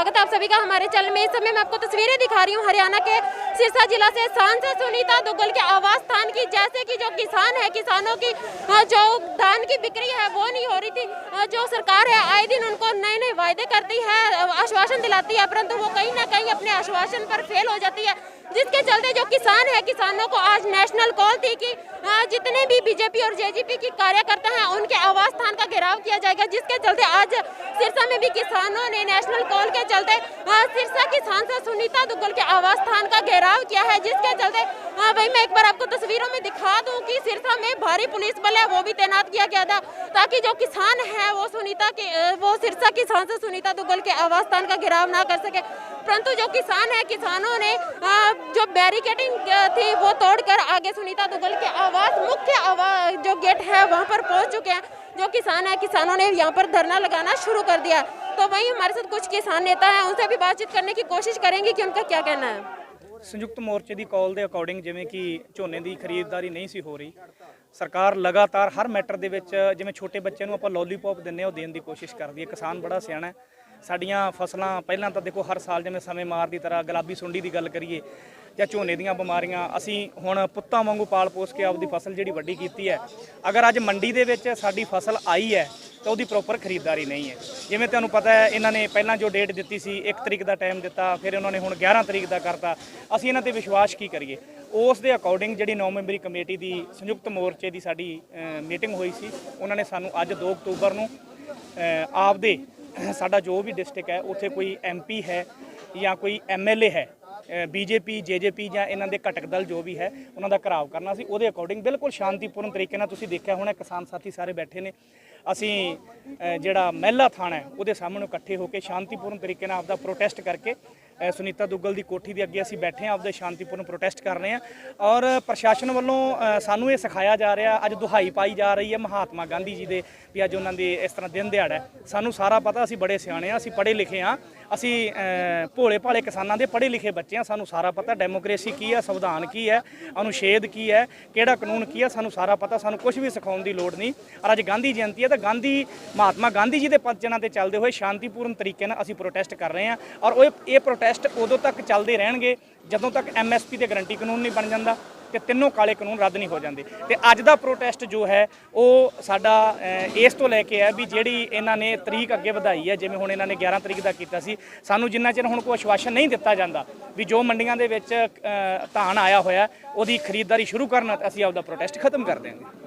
स्वागत है आप सभी का हमारे चैनल में। इस समय मैं आपको तस्वीरें दिखा रही हूँ हरियाणा के सिरसा जिला से। सांसद सुनीता दुग्गल के आवास स्थान की, जैसे कि जो किसान है, किसानों की जो धान की बिक्री है वो नहीं हो रही थी। जो सरकार है आए दिन उनको नए नए वायदे करती है, आश्वासन दिलाती है, परंतु वो कहीं ना कहीं अपने आश्वासन पर फेल हो जाती है, जिसके चलते जो किसान है, किसानों को आज नेशनल कॉल थी कि जितने भी बीजेपी और जेजेपी की कार्यकर्ता हैं उनके आवास स्थान का घेराव किया जाएगा, जिसके चलते आज सिरसा में भी किसानों ने नेशनल कॉल के चलते सिरसा की सांसद सुनीता दुग्गल के आवास स्थान का घेराव किया है, जिसके चलते वही मैं एक बार आपको तस्वीरों में दिखा दूं कि सिरसा में भारी पुलिस बल है वो भी तैनात किया गया था, ताकि जो किसान है वो सिरसा की सांसद सुनीता दुग्गल के आवास स्थान का घेराव ना कर सके। परंतु जो किसान है, किसानों ने जो बैरिकेडिंग थी वो तोड़कर आगे सुनीता दुग्गल के मुख्य आवास जो गेट है वहां पर पहुंच चुके हैं। जो किसान है, किसानों ने यहां पर धरना लगाना शुरू कर दिया। तो वहीं हमारे साथ कुछ किसान नेता हैं, उनसे भी बातचीत करने की कोशिश करेंगे कि उनका क्या कहना है। संयुक्त मोर्चे की कॉल के अकॉर्डिंग जिवें कि झोने की खरीददारी नहीं सी हो रही, सरकार लगातार हर मैटर दे विच जिवें छोटे बच्चे नूं आपां लॉलीपॉप दिंदे वो देण की कोशिश करदी है। किसान बड़ा सियाणा है, साडियां फसलां पहलां तां देखो हर साल जिवें समय मार की तरह गुलाबी सुंडी की गल करिए ਜਾਂ ਝੋਨੇ ਦੀਆਂ ਬਿਮਾਰੀਆਂ ਅਸੀਂ ਹੁਣ ਪੁੱਤਾਂ ਵਾਂਗੂ ਪਾਲ ਪੋਸ ਕੇ ਆਪਦੀ ਫਸਲ ਜਿਹੜੀ ਵੱਡੀ ਕੀਤੀ ਹੈ। ਅਗਰ ਅੱਜ ਮੰਡੀ ਦੇ ਵਿੱਚ ਸਾਡੀ ਫਸਲ ਆਈ ਹੈ ਤਾਂ ਉਹਦੀ ਪ੍ਰੋਪਰ ਖਰੀਦਦਾਰੀ ਨਹੀਂ ਹੈ। ਜਿਵੇਂ ਤੁਹਾਨੂੰ ਪਤਾ ਹੈ ਇਹਨਾਂ ਨੇ ਪਹਿਲਾਂ ਜੋ ਡੇਟ ਦਿੱਤੀ ਸੀ 1 ਤਰੀਕ ਦਾ ਟਾਈਮ ਦਿੱਤਾ, ਫਿਰ ਉਹਨਾਂ ਨੇ ਹੁਣ 11 ਤਰੀਕ ਦਾ ਕਰਤਾ। ਅਸੀਂ ਇਹਨਾਂ ਤੇ ਵਿਸ਼ਵਾਸ ਕੀ ਕਰੀਏ। ਉਸ ਦੇ ਅਕੋਰਡਿੰਗ ਜਿਹੜੀ 9 ਮੈਂਬਰੀ ਕਮੇਟੀ ਦੀ ਸੰਯੁਕਤ ਮੋਰਚੇ ਦੀ ਸਾਡੀ ਮੀਟਿੰਗ ਹੋਈ ਸੀ, ਉਹਨਾਂ ਨੇ ਸਾਨੂੰ ਅੱਜ 2 ਅਕਤੂਬਰ ਨੂੰ ਆਪਦੇ ਸਾਡਾ ਜੋ ਵੀ ਡਿਸਟ੍ਰਿਕਟ ਹੈ ਉੱਥੇ ਕੋਈ MP ਹੈ ਜਾਂ ਕੋਈ MLA ਹੈ, बीजेपी जेजेपी ਜਾਂ ਇਹਨਾਂ ਦੇ ਘਟਕ ਦਲ ਜੋ ਵੀ ਹੈ ਉਹਨਾਂ ਦਾ ਘਰਾਵ ਕਰਨਾ ਸੀ। ਉਹਦੇ ਅਕੋਰਡਿੰਗ ਬਿਲਕੁਲ ਸ਼ਾਂਤੀਪੂਰਨ ਤਰੀਕੇ ਨਾਲ ਤੁਸੀਂ ਦੇਖਿਆ ਹੋਣਾ ਕਿਸਾਨ ਸਾਥੀ ਸਾਰੇ ਬੈਠੇ ਨੇ। ਅਸੀਂ ਜਿਹੜਾ ਮਹਿਲਾ ਥਾਣਾ ਹੈ ਉਹਦੇ ਸਾਹਮਣੇ ਇਕੱਠੇ ਹੋ ਕੇ ਸ਼ਾਂਤੀਪੂਰਨ ਤਰੀਕੇ ਨਾਲ ਆਪਦਾ ਪ੍ਰੋਟੈਸਟ ਕਰਕੇ ਸੁਨੀਤਾ ਦੁੱਗਲ ਦੀ ਕੋਠੀ ਦੇ ਅੱਗੇ ਅਸੀਂ ਬੈਠੇ ਹਾਂ, ਆਪਦੇ ਸ਼ਾਂਤੀਪੂਰਨ ਪ੍ਰੋਟੈਸਟ ਕਰ ਰਹੇ ਹਾਂ। ਔਰ ਪ੍ਰਸ਼ਾਸਨ ਵੱਲੋਂ ਸਾਨੂੰ ਇਹ ਸਿਖਾਇਆ ਜਾ ਰਿਹਾ, ਅੱਜ ਦੁਹਾਈ ਪਾਈ ਜਾ ਰਹੀ ਹੈ ਮਹਾਤਮਾ ਗਾਂਧੀ ਜੀ ਦੇ ਵੀ ਅੱਜ ਉਹਨਾਂ ਦੇ ਇਸ ਤਰ੍ਹਾਂ ਦਿਨ ਦਿਹਾੜਾ ਹੈ। ਸਾਨੂੰ ਸਾਰਾ ਪਤਾ, ਅਸੀਂ ਬੜੇ ਸਿਆਣੇ ਹਾਂ, ਅਸੀਂ ਪੜ੍ਹੇ ਲਿਖੇ ਹਾਂ, ਅਸੀਂ ਭੋਲੇ ਭਾਲੇ ਕਿਸਾਨਾਂ ਦੇ ਪੜ੍ਹੇ ਲਿਖੇ ਬੱਚੇ ਹਾਂ। ਸਾਨੂੰ ਸਾਰਾ ਪਤਾ ਡੈਮੋਕ੍ਰੇਸੀ ਕੀ ਹੈ, ਸੰਵਿਧਾਨ ਕੀ ਹੈ, ਅਨੁਛੇਦ ਕੀ ਹੈ, ਕਿਹੜਾ ਕਾਨੂੰਨ ਕੀ ਹੈ, ਸਾਨੂੰ ਸਾਰਾ ਪਤਾ। ਸਾਨੂੰ ਕੁਝ ਵੀ ਸਿਖਾਉਣ ਦੀ ਲੋੜ ਨਹੀਂ। ਔਰ ਅੱਜ ਗਾਂਧੀ ਜਯੰਤੀ ਹੈ ਤਾਂ ਮਹਾਤਮਾ ਗਾਂਧੀ ਜੀ ਦੇ ਪਦਚਨਾਂ ਤੇ ਚੱਲਦੇ ਹੋਏ ਸ਼ਾਂਤੀਪੂਰਨ ਤਰੀਕੇ ਨਾਲ ਅਸੀਂ ਪ੍ਰੋਟੈਸਟ ਕਰ ਰਹੇ ਹਾਂ। ਔਰ ਇਹ ਪ੍ਰੋਟੈਸਟ ਉਦੋਂ ਤੱਕ ਚੱਲਦੇ ਰਹਿਣਗੇ ਜਦੋਂ ਤੱਕ MSP ਤੇ ਗਰੰਟੀ ਕਾਨੂੰਨ ਨਹੀਂ ਬਣ ਜਾਂਦਾ ਤੇ ਤਿੰਨੋਂ ਕਾਲੇ ਕਾਨੂੰਨ ਰੱਦ ਨਹੀਂ ਹੋ ਜਾਂਦੇ। ਤੇ ਅੱਜ ਦਾ ਪ੍ਰੋਟੈਸਟ ਜੋ ਹੈ ਉਹ ਸਾਡਾ ਇਸ ਤੋਂ ਲੈ ਕੇ ਹੈ ਵੀ ਜਿਹੜੀ ਇਹਨਾਂ ਨੇ ਤਰੀਕ ਅੱਗੇ ਵਧਾਈ ਹੈ, ਜਿਵੇਂ ਹੁਣ ਇਹਨਾਂ ਨੇ 11 ਤਰੀਕ ਦਾ ਕੀਤਾ ਸੀ, ਸਾਨੂੰ ਜਿੰਨਾ ਚਿਰ ਹੁਣ ਕੋਈ ਆਸ਼ਵਾਸਨ ਨਹੀਂ ਦਿੱਤਾ ਜਾਂਦਾ ਵੀ ਜੋ ਮੰਡੀਆਂ ਦੇ ਵਿੱਚ ਧਾਨ ਆਇਆ ਹੋਇਆ ਉਹਦੀ ਖਰੀਦਦਾਰੀ ਸ਼ੁਰੂ ਕਰਨਾ, ਅਸੀਂ ਆਪਦਾ ਪ੍ਰੋਟੈਸਟ ਖਤਮ ਕਰ ਦੇਵਾਂਗੇ।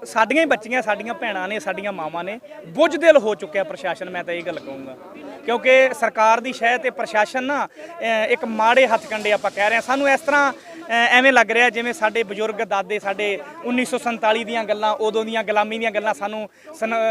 ਸਾਡੀਆਂ ਹੀ ਬੱਚੀਆਂ, ਸਾਡੀਆਂ ਭੈਣਾਂ ਨੇ, ਸਾਡੀਆਂ ਮਾਵਾਂ ਨੇ, ਬੁੱਝਦਿਲ ਹੋ ਚੁੱਕਿਆ ਪ੍ਰਸ਼ਾਸਨ। ਮੈਂ ਤਾਂ ਇਹ ਗੱਲ ਕਹੂੰਗਾ ਕਿਉਂਕਿ ਸਰਕਾਰ ਦੀ ਸ਼ਹਿ ਤੇ ਪ੍ਰਸ਼ਾਸਨ ਨਾ ਇੱਕ ਮਾੜੇ ਹੱਥ ਕੰਡੇ ਆਪਾਂ ਕਹਿ ਰਹੇ ਹਾਂ। ਸਾਨੂੰ ਇਸ ਤਰ੍ਹਾਂ ਐਵੇਂ ਲੱਗ ਰਿਹਾ ਜਿਵੇਂ ਸਾਡੇ ਬਜ਼ੁਰਗ ਦਾਦੇ ਸਾਡੇ 1947 ਦੀਆਂ ਗੱਲਾਂ, ਉਦੋਂ ਦੀਆਂ ਗੁਲਾਮੀ ਦੀਆਂ ਗੱਲਾਂ ਸਾਨੂੰ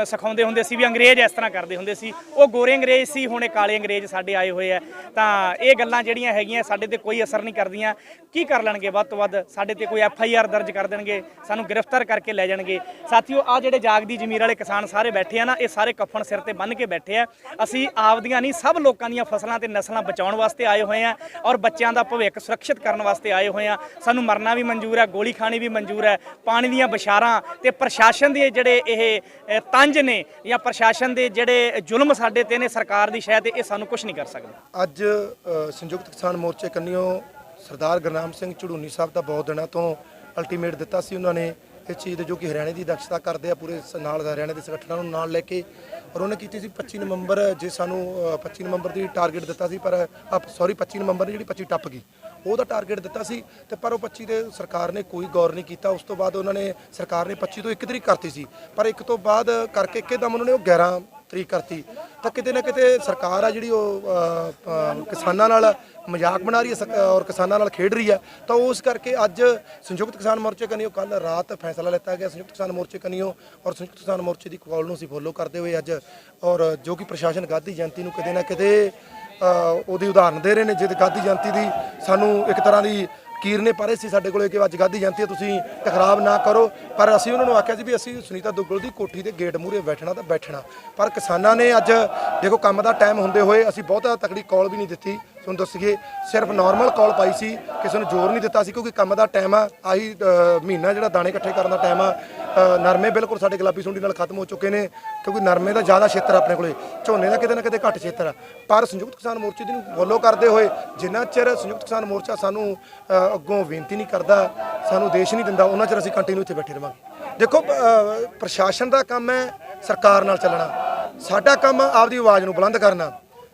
ਸਿਖਾਉਂਦੇ ਹੁੰਦੇ ਸੀ ਵੀ ਅੰਗਰੇਜ਼ ਇਸ ਤਰ੍ਹਾਂ ਕਰਦੇ ਹੁੰਦੇ ਸੀ। ਉਹ ਗੋਰੇ ਅੰਗਰੇਜ਼ ਸੀ, ਹੁਣ ਇਹ ਕਾਲੇ ਅੰਗਰੇਜ਼ ਸਾਡੇ ਆਏ ਹੋਏ ਆ। ਤਾਂ ਇਹ ਗੱਲਾਂ ਜਿਹੜੀਆਂ ਹੈਗੀਆਂ ਸਾਡੇ ਤੇ ਕੋਈ ਅਸਰ ਨਹੀਂ ਕਰਦੀਆਂ। ਕੀ ਕਰ ਲੈਣਗੇ? ਵੱਧ ਤੋਂ ਵੱਧ ਸਾਡੇ ਤੇ ਕੋਈ FIR ਦਰਜ ਕਰ ਦੇਣਗੇ, ਸਾਨੂੰ ਗ੍ਰਿਫਤਾਰ ਕਰਕੇ ਲੈ ਜਾਣਗੇ। ਸਾਥੀਓ, ਆ ਜਿਹੜੇ ਜਾਗਦੀ ਜ਼ਮੀਰ ਵਾਲੇ ਕਿਸਾਨ ਸਾਰੇ ਬੈਠੇ ਆ ਨਾ, ਇਹ ਸਾਰੇ ਕਫਨ ਸਿਰ ਤੇ ਬੰਨ੍ਹ ਕੇ ਬੈਠੇ ਆ। ਅਸੀਂ ਆਪਦੀਆਂ ਨਹੀਂ, ਸਭ ਲੋਕਾਂ ਦੀਆਂ ਫਸਲਾਂ ਤੇ ਨਸਲਾਂ ਬਚਾਉਣ ਵਾਸਤੇ ਆਏ ਹੋਏ ਆ ਔਰ ਬੱਚਿਆਂ ਦਾ ਭਵਿੱਖ ਸੁਰੱਖਿਅਤ ਕਰਨ ਵਾਸਤੇ ਆਏ ਹੋਏ ਆ। ਸਾਨੂੰ ਮਰਨਾ ਵੀ ਮਨਜ਼ੂਰ ਹੈ, ਗੋਲੀ ਖਾਣੀ ਵੀ ਮਨਜ਼ੂਰ ਹੈ। ਪਾਣੀ ਦੀਆਂ ਬਸ਼ਾਰਾਂ ਤੇ ਪ੍ਰਸ਼ਾਸਨ ਦੇ ਜਿਹੜੇ ਇਹ ਤੰਜ ਨੇ ਜਾਂ ਪ੍ਰਸ਼ਾਸਨ ਦੇ ਜਿਹੜੇ ਜ਼ੁਲਮ ਸਾਡੇ ਤੇ ਨੇ ਸਰਕਾਰ ਦੀ ਸ਼ਾਇਦ ਇਹ ਸਾਨੂੰ ਕੁਝ ਨਹੀਂ ਕਰ ਸਕਦਾ। ਅੱਜ ਸੰਯੁਕਤ ਕਿਸਾਨ ਮੋਰਚੇ ਕੰਨਿਓ ਸਰਦਾਰ ਗੁਰਨਾਮ ਸਿੰਘ ਝੜੂਨੀ ਸਾਹਿਬ ਦਾ ਬਹੁਤ ਦਿਨਾਂ ਤੋਂ ਅਲਟੀਮੇਟ ਦਿੱਤਾ ਸੀ ਉਹਨਾਂ ਨੇ ਇਸ ਚੀਜ਼ ਦੇ, ਜੋ ਕਿ ਹਰਿਆਣੇ ਦੀ ਦਖਸ਼ਤਾ ਕਰਦੇ ਆ ਪੂਰੇ ਨਾਲ ਹਰਿਆਣੇ ਦੇ ਸੰਗਠਨਾਂ ਨੂੰ ਨਾਲ ਲੈ ਕੇ। ਔਰ ਉਹਨੇ ਕੀਤੀ ਸੀ 25 ਨਵੰਬਰ, ਜੇ ਸਾਨੂੰ 25 ਨਵੰਬਰ ਦੀ ਟਾਰਗੇਟ ਦਿੱਤਾ ਸੀ, ਪਰ 25 ਨਵੰਬਰ ਜਿਹੜੀ 25 ਟੱਪ ਗਈ, ਉਹਦਾ ਟਾਰਗੇਟ ਦਿੱਤਾ ਸੀ ਤੇ ਪਰ ਉਹ 25 ਦੇ ਸਰਕਾਰ ਨੇ ਕੋਈ ਗੌਰ ਨਹੀਂ ਕੀਤਾ। ਉਸ ਤੋਂ ਬਾਅਦ ਉਹਨਾਂ ਨੇ ਸਰਕਾਰ ਨੇ 25 ਤੋਂ 1 ਤਰੀਕ ਕਰਤੀ ਸੀ, ਪਰ 1 ਤੋਂ ਬਾਅਦ ਕਰਕੇ ਇੱਕਦਮ ਉਹਨਾਂ ਨੇ ਉਹ 11 ਤਰੀਕ ਕਰਤੀ। ਤਾਂ ਕਿਤੇ ਨਾ ਕਿਤੇ ਸਰਕਾਰ ਆ ਜਿਹੜੀ ਉਹ ਕਿਸਾਨਾਂ ਨਾਲ ਮਜ਼ਾਕ ਬਣਾ ਰਹੀ ਹੈ ਔਰ ਕਿਸਾਨਾਂ ਨਾਲ ਖੇਡ ਰਹੀ ਹੈ। ਤਾਂ ਉਸ ਕਰਕੇ ਅੱਜ ਸੰਯੁਕਤ ਕਿਸਾਨ ਮੋਰਚੇ ਕੰਨਿਓ ਕੱਲ ਰਾਤ ਫੈਸਲਾ ਲਿੱਤਾ ਗਿਆ ਸੰਯੁਕਤ ਕਿਸਾਨ ਮੋਰਚੇ ਕੰਨਿਓ ਔਰ ਸੰਯੁਕਤ ਕਿਸਾਨ ਮੋਰਚੇ ਦੀ ਕਾਲ ਨੂੰ ਅਸੀਂ ਫੋਲੋ ਕਰਦੇ ਹੋਏ ਅੱਜ, ਔਰ ਜੋ ਕਿ ਪ੍ਰਸ਼ਾਸਨ ਗਾਂਧੀ ਜਯੰਤੀ ਨੂੰ ਕਿਤੇ ਨਾ ਕਿਤੇ ਉਹਦੀ ਉਦਾਹਰਨ ਦੇ ਰਹੇ ਨੇ। ਜੇ ਗਾਂਧੀ ਜਯੰਤੀ ਦੀ ਸਾਨੂੰ ਇੱਕ ਤਰ੍ਹਾਂ ਦੀ ਕੀਰਨੇ ਪਾ ਰਹੇ ਸੀ ਸਾਡੇ ਕੋਲੇ ਕਿ ਅੱਜ ਗਾਂਧੀ ਜਯੰਤੀ ਤੁਸੀਂ ਟਕਰਾਵ ਨਾ ਕਰੋ, ਪਰ ਅਸੀਂ ਉਹਨਾਂ ਨੂੰ ਆਖਿਆ ਸੀ ਵੀ ਅਸੀਂ ਸੁਨੀਤਾ ਦੁੱਗਲ ਦੀ ਕੋਠੀ ਦੇ ਗੇਟ ਮੂਹਰੇ ਬੈਠਣਾ ਤਾਂ ਬੈਠਣਾ। ਪਰ ਕਿਸਾਨਾਂ ਨੇ ਅੱਜ ਦੇਖੋ ਕੰਮ ਦਾ ਟਾਈਮ ਹੁੰਦੇ ਹੋਏ ਅਸੀਂ ਬਹੁਤਾ ਤਕੜੀ ਕਾਲ ਵੀ ਨਹੀਂ ਦਿੱਤੀ, ਤੁਹਾਨੂੰ ਦੱਸੀਏ ਸਿਰਫ ਨਾਰਮਲ ਕਾਲ ਪਾਈ ਸੀ, ਕਿਸੇ ਨੂੰ ਜ਼ੋਰ ਨਹੀਂ ਦਿੱਤਾ ਸੀ ਕਿਉਂਕਿ ਕੰਮ ਦਾ ਟਾਈਮ ਆ। ਆਹੀ ਮਹੀਨਾ ਜਿਹੜਾ ਦਾਣੇ ਇਕੱਠੇ ਕਰਨ ਦਾ ਟਾਈਮ ਆ, ਨਰਮੇ ਬਿਲਕੁਲ ਸਾਡੇ ਗੁਲਾਬੀ ਸੁੰਡੀ ਨਾਲ ਖਤਮ ਹੋ ਚੁੱਕੇ ਨੇ, ਕਿਉਂਕਿ ਨਰਮੇ ਦਾ ਜ਼ਿਆਦਾ ਖੇਤਰ ਆਪਣੇ ਕੋਲੇ, ਝੋਨੇ ਦਾ ਕਿਤੇ ਨਾ ਕਿਤੇ ਘੱਟ ਖੇਤਰ ਆ। ਪਰ ਸੰਯੁਕਤ ਕਿਸਾਨ ਮੋਰਚੇ ਦੀ ਨੂੰ ਫੋਲੋ ਕਰਦੇ ਹੋਏ ਜਿੰਨਾ ਚਿਰ ਸੰਯੁਕਤ ਕਿਸਾਨ ਮੋਰਚਾ ਸਾਨੂੰ ਅੱਗੋਂ ਬੇਨਤੀ ਨਹੀਂ ਕਰਦਾ, ਸਾਨੂੰ ਦੇਸ਼ ਨਹੀਂ ਦਿੰਦਾ, ਉਹਨਾਂ ਚਿਰ ਅਸੀਂ ਕੰਟੀਨਿਊ ਇੱਥੇ ਬੈਠੇ ਰਵਾਂਗੇ। ਦੇਖੋ ਪ੍ਰਸ਼ਾਸਨ ਦਾ ਕੰਮ ਹੈ ਸਰਕਾਰ ਨਾਲ ਚੱਲਣਾ, ਸਾਡਾ ਕੰਮ ਆਪਦੀ ਆਵਾਜ਼ ਨੂੰ ਬੁਲੰਦ ਕਰਨਾ,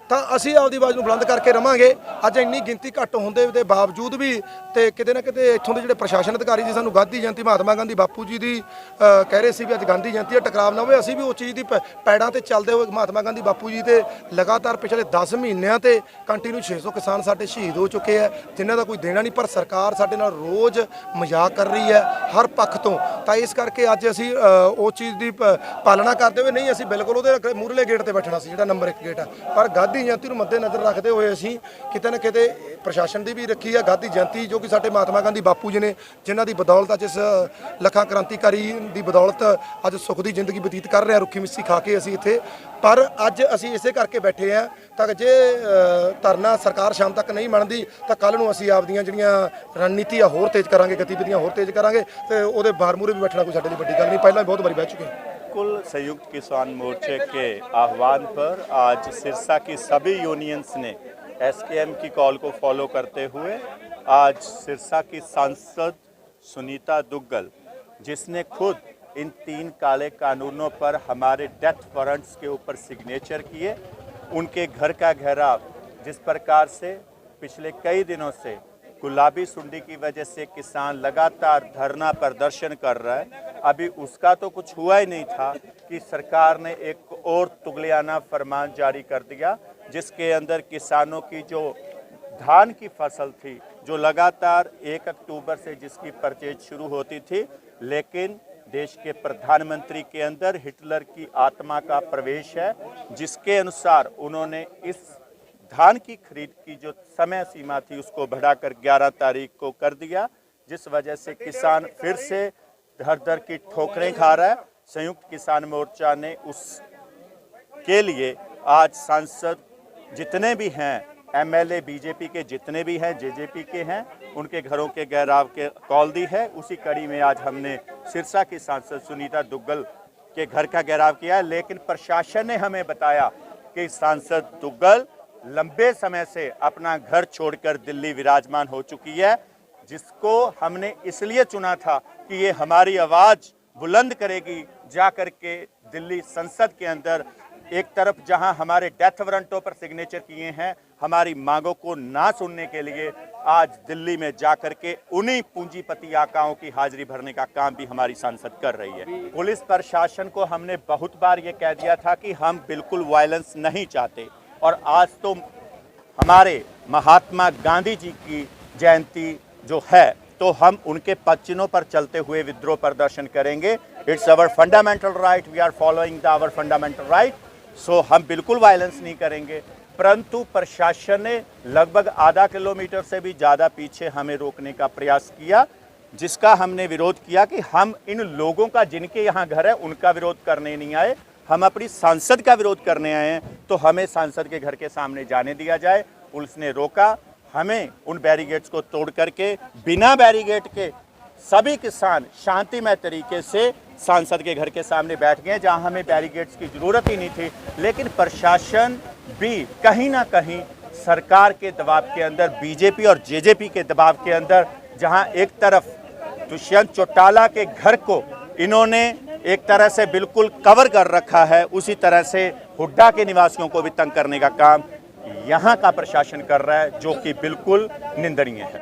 ਤਾਂ ਅਸੀਂ ਆਪਦੀ ਆਵਾਜ਼ ਨੂੰ ਬੁਲੰਦ ਕਰਕੇ ਰਵਾਂਗੇ। ਅੱਜ ਇੰਨੀ ਗਿਣਤੀ ਘੱਟ ਹੁੰਦੇ ਦੇ ਬਾਵਜੂਦ ਵੀ ਤੇ ਕਿਤੇ ਨਾ ਕਿਤੇ ਇੱਥੋਂ ਦੇ ਜਿਹੜੇ ਪ੍ਰਸ਼ਾਸਨ ਅਧਿਕਾਰੀ ਜੀ ਸਾਨੂੰ ਗਾਂਧੀ ਜਯੰਤੀ ਮਹਾਤਮਾ ਗਾਂਧੀ ਬਾਪੂ ਜੀ ਦੀ ਕਹਿ ਰਹੇ ਸੀ ਵੀ ਅੱਜ ਗਾਂਧੀ ਜਯੰਤੀ ਹੈ, ਟਕਰਾਵ ਨਾ ਹੋਵੇ। ਅਸੀਂ ਵੀ ਉਸ ਚੀਜ਼ ਦੀ ਪੈੜਾਂ ਤੇ ਚੱਲਦੇ ਹੋਏ ਮਹਾਤਮਾ ਗਾਂਧੀ ਬਾਪੂ ਜੀ ਤੇ ਲਗਾਤਾਰ ਪਿਛਲੇ 10 ਮਹੀਨਿਆਂ ਤੇ ਕੰਟੀਨਿਊ 600 ਕਿਸਾਨ ਸਾਡੇ ਸ਼ਹੀਦ ਹੋ ਚੁੱਕੇ ਹੈ, ਜਿਨ੍ਹਾਂ ਦਾ ਕੋਈ ਦੇਣਾ ਨਹੀਂ, ਪਰ ਸਰਕਾਰ ਸਾਡੇ ਨਾਲ ਰੋਜ਼ ਮਜ਼ਾਕ ਕਰ ਰਹੀ ਹੈ ਹਰ ਪੱਖ ਤੋਂ। ਤਾਂ ਇਸ ਕਰਕੇ ਅੱਜ ਅਸੀਂ ਉਸ ਚੀਜ਼ ਦੀ ਪਾਲਣਾ ਕਰਦੇ ਹੋਏ ਨਹੀਂ, ਅਸੀਂ ਬਿਲਕੁਲ ਉਹਦੇ ਮੂਹਰਲੇ ਗੇਟ ਤੇ ਬੈਠਣਾ ਸੀ ਜਿਹੜਾ ਨੰਬਰ 1 ਗੇਟ ਆ, ਪਰ ਗਾਂਧੀ ਜਯੰਤੀ ਨੂੰ ਮੱਦੇ ਨਜ਼ਰ ਰੱਖਦੇ ਹੋਏ ਅਸੀਂ ਕਿਤੇ ਨਾ ਕਿਤੇ ਪ੍ਰਸ਼ਾਸਨ ਦੀ ਵੀ ਰੱਖੀ ਆ ਗਾਂਧੀ ਜਯੰਤੀ, ਜੋ ਕਿ ਸਾਡੇ ਮਹਾਤਮਾ ਗਾਂਧੀ ਬਾਪੂ ਜੀ ਨੇ, ਜਿਨ੍ਹਾਂ ਦੀ ਬਦੌਲਤ ਅੱਜ ਇਸ ਲੱਖਾਂ ਕ੍ਰਾਂਤੀਕਾਰੀ ਦੀ ਬਦੌਲਤ ਅੱਜ ਸੁੱਖ ਦੀ ਜ਼ਿੰਦਗੀ ਬਤੀਤ ਕਰ ਰਹੇ ਹਾਂ, ਰੁੱਖੀ ਮਿੱਸੀ ਖਾ ਕੇ ਅਸੀਂ ਇੱਥੇ। ਪਰ ਅੱਜ ਅਸੀਂ ਇਸੇ ਕਰਕੇ ਬੈਠੇ ਹਾਂ ਤਾਂ ਜੇ ਧਰਨਾ ਸਰਕਾਰ ਸ਼ਾਮ ਤੱਕ ਨਹੀਂ ਮੰਨਦੀ ਤਾਂ ਕੱਲ ਨੂੰ ਅਸੀਂ ਆਪਦੀਆਂ ਜਿਹੜੀਆਂ ਰਣਨੀਤੀ ਆ ਹੋਰ ਤੇਜ਼ ਕਰਾਂਗੇ, ਗਤੀਵਿਧੀਆਂ ਹੋਰ ਤੇਜ਼ ਕਰਾਂਗੇ, ਤੇ ਉਹਦੇ ਬਾਰ-ਮੂਹਰੇ ਵੀ ਬੈਠਣਾ ਕੋਈ ਸਾਡੇ ਲਈ ਵੱਡੀ ਗੱਲ नहीं, पहले बहुत बारी बह चुके हैं। कुल संयुक्त किसान मोर्चे के आह्वान पर आज सिरसा की सभी यूनियंस ने एसकेएम की कॉल को फॉलो करते हुए आज सिरसा की सांसद सुनीता दुग्गल, जिसने खुद इन 3 काले कानूनों पर हमारे डेथ वारंट्स के ऊपर सिग्नेचर किए, उनके घर का घेराव जिस प्रकार से पिछले कई दिनों से गुलाबी सुंडी की वजह से किसान लगातार धरना प्रदर्शन कर रहा है, अभी उसका तो कुछ हुआ ही नहीं था कि सरकार ने एक और तुगलियाना फरमान जारी कर दिया, जिसके अंदर किसानों की जो धान की फसल थी, जो लगातार 1 अक्टूबर से जिसकी परचेज शुरू होती थी, लेकिन देश के प्रधानमंत्री के अंदर हिटलर की आत्मा का प्रवेश है, जिसके अनुसार उन्होंने इस धान की खरीद की जो समय सीमा थी उसको बढ़ाकर 11 तारीख को कर दिया, जिस वजह से किसान फिर से दर दर की ठोकरें खा रहा है। संयुक्त किसान मोर्चा ने उसके लिए आज सांसद जितने भी हैं, एमएलए बीजेपी के जितने भी हैं, जेजेपी के हैं, उनके घरों के घेराव के कॉल दी है। उसी कड़ी में आज हमने सिरसा की सांसद सुनीता दुग्गल के घर का घेराव किया है, लेकिन प्रशासन ने हमें बताया कि सांसद दुग्गल लंबे समय से अपना घर छोड़कर दिल्ली विराजमान हो चुकी है, जिसको हमने इसलिए चुना था कि ये हमारी आवाज़ बुलंद करेगी जाकर के दिल्ली संसद के अंदर। एक तरफ जहां हमारे डेथ वारंटों पर सिग्नेचर किए हैं, हमारी मांगों को ना सुनने के लिए आज दिल्ली में जाकर के उन्हीं पूंजीपति आकाओं की हाजिरी भरने का काम भी हमारी सांसद कर रही है। पुलिस प्रशासन को हमने बहुत बार ये कह दिया था कि हम बिल्कुल वायलेंस नहीं चाहते, और आज तो हमारे महात्मा गांधी जी की जयंती जो है, तो हम उनके पद चिन्हों पर चलते हुए विद्रोह प्रदर्शन करेंगे। It's our fundamental right, we are following our fundamental right, so हम बिल्कुल वायलेंस नहीं करेंगे। परंतु प्रशासन ने लगभग आधा किलोमीटर से भी ज़्यादा पीछे हमें रोकने का प्रयास किया, जिसका हमने विरोध किया कि हम इन लोगों का जिनके यहाँ घर है उनका विरोध करने नहीं आए, हम अपनी सांसद का विरोध करने आए हैं, तो हमें सांसद के घर के सामने जाने दिया जाए। पुलिस ने रोका, हमें उन बैरिकेड्स को तोड़ करके बिना बैरिकेड के सभी किसान शांतिमय तरीके से सांसद के घर के सामने बैठ गए, जहां हमें बैरिकेड्स की ज़रूरत ही नहीं थी। लेकिन प्रशासन भी कहीं ना कहीं सरकार के दबाव के अंदर, बीजेपी और जेजेपी के दबाव के अंदर, जहां एक तरफ दुष्यंत चौटाला के घर को इन्होंने एक तरह से बिल्कुल कवर कर रखा है, उसी तरह से हुड्डा के निवासियों को भी तंग करने का काम यहाँ का प्रशासन कर रहा है, जो कि बिल्कुल निंदनीय है।